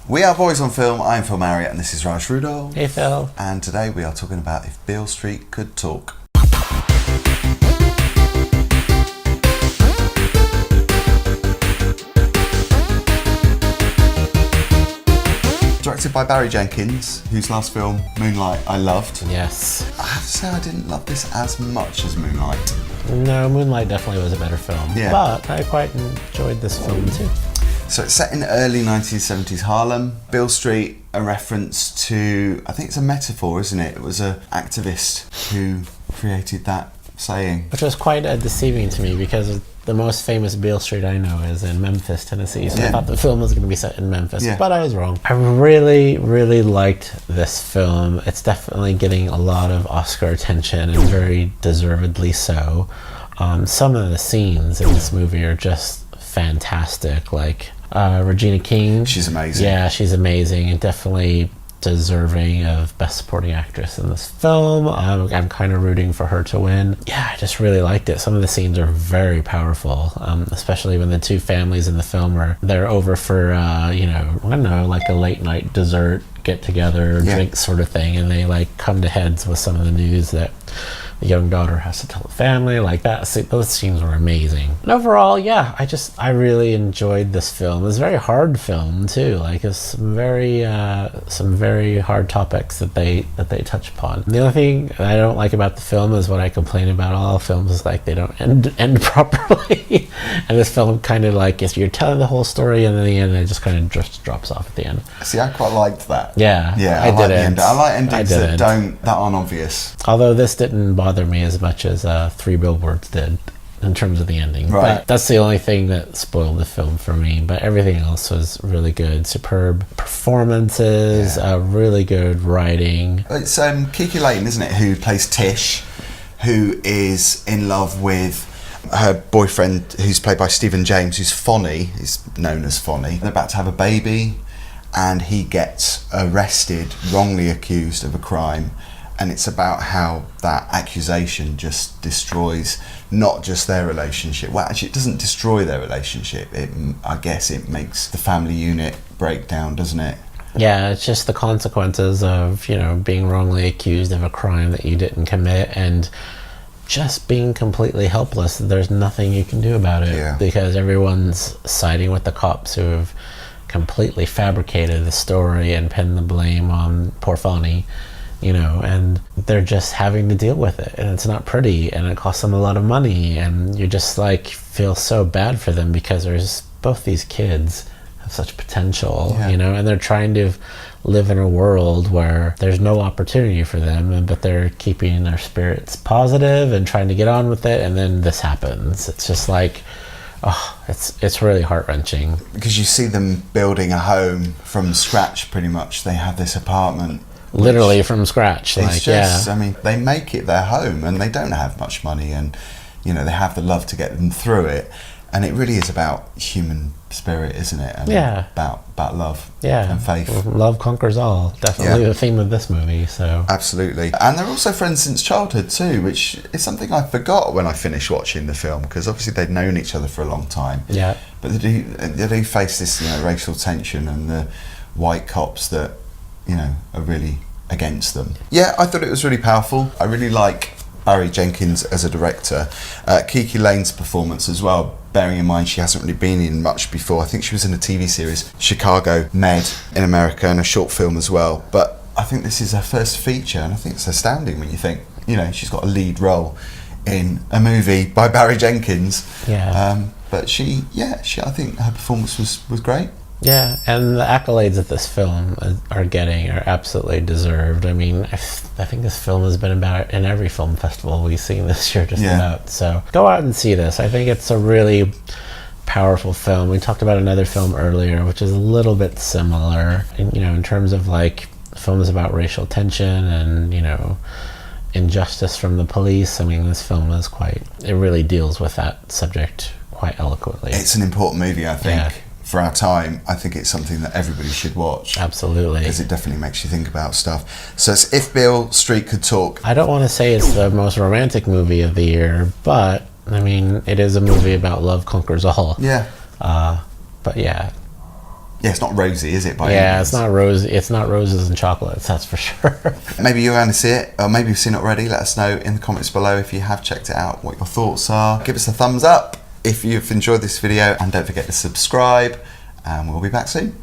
We are Boys on Film. I'm Phil Marriott and this is Rudolph. Hey Phil. And today we are talking about If Beale Street Could Talk. Directed by Barry Jenkins, whose last film, Moonlight, I loved. Yes. I have to say I didn't love this as much as Moonlight. No, Moonlight definitely was a better film. Yeah. But I quite enjoyed this film too. So it's set in early 1970s Harlem. Beale Street, a reference to, I think it's a metaphor, isn't it? It was an activist who created that saying. Which was quite deceiving to me because the most famous Beale Street I know is in Memphis, Tennessee. So I thought the film was going to be set in Memphis, but I was wrong. I really, really liked this film. It's definitely getting a lot of Oscar attention and very deservedly so. Some of the scenes in this movie are just fantastic. Like Regina King. She's amazing. Yeah, she's amazing and definitely deserving of Best Supporting Actress in this film. I'm kind of rooting for her to win. Yeah, I just really liked it. Some of the scenes are very powerful, especially when the two families in the film are they're over for I don't know, like a late night dessert get together, drink sort of thing, and they like come to heads with some of the news that the young daughter has to tell the family, like that. Those scenes were amazing. And overall, yeah, I really enjoyed this film. It's a very hard film too. Like it's some very hard topics that they touch upon. The only thing I don't like about the film is what I complain about all films is like they don't end properly. And this film kind of like if you're telling the whole story and then the end it just kind of just drops off at the end. See, I quite liked that. Yeah, I like the end. I like endings that aren't obvious. Although this didn't bother me as much as 3 Billboards did in terms of the ending. Right. But that's the only thing that spoiled the film for me. But everything else was really good. Superb performances, really good writing. It's Kiki, Layne, isn't it, who plays Tish, who is in love with her boyfriend, who's played by Stephan, who's Fonny, is known as Fonny. They're about to have a baby, and he gets arrested, wrongly accused of a crime. And it's about how that accusation just destroys not just their relationship. Well, actually, it doesn't destroy their relationship. I guess it makes the family unit break down, doesn't it? Yeah, it's just the consequences of, being wrongly accused of a crime that you didn't commit and just being completely helpless. There's nothing you can do about it because everyone's siding with the cops who have completely fabricated the story and pinned the blame on poor Fonny. And they're just having to deal with it, and it's not pretty, and it costs them a lot of money, and you just like feel so bad for them because there's both these kids have such potential, and they're trying to live in a world where there's no opportunity for them, but they're keeping their spirits positive and trying to get on with it, and then this happens. It's just like, it's really heart-wrenching. Because you see them building a home from scratch, pretty much. They have this apartment literally from scratch. I mean, they make it their home and they don't have much money, and they have the love to get them through it, and it really is about human spirit, isn't it? And about love and faith. Love conquers all, definitely the theme of this movie. So absolutely. And they're also friends since childhood too, which is something I forgot when I finished watching the film, because obviously they'd known each other for a long time, but they do face this racial tension and the white cops that are really against them. I thought it was really powerful. I really like Barry Jenkins as a director. Kiki Layne's performance as well, bearing in mind she hasn't really been in much before. I think she was in a TV series, Chicago Med, in America, and a short film as well. But I think this is her first feature, and I think it's astounding when you think, she's got a lead role in a movie by Barry Jenkins. But I think her performance was great. Yeah, and the accolades that this film are getting are absolutely deserved. I mean, I think this film has been about in every film festival we've seen this year just about. So go out and see this. I think it's a really powerful film. We talked about another film earlier, which is a little bit similar, in terms of like films about racial tension and, injustice from the police. I mean, this film is it really deals with that subject quite eloquently. It's an important movie, I think. For our time, I think it's something that everybody should watch. Absolutely. Because it definitely makes you think about stuff. So it's If Beale Street Could Talk. I don't want to say it's the most romantic movie of the year, but, I mean, it is a movie about love conquers all. Yeah. But yeah. Yeah, it's not rosy, is it? It's not rose. It's not roses and chocolates. That's for sure. Maybe you're going to see it, or maybe you've seen it already. Let us know in the comments below if you have checked it out, what your thoughts are. Give us a thumbs up if you've enjoyed this video, and don't forget to subscribe. And we'll be back soon.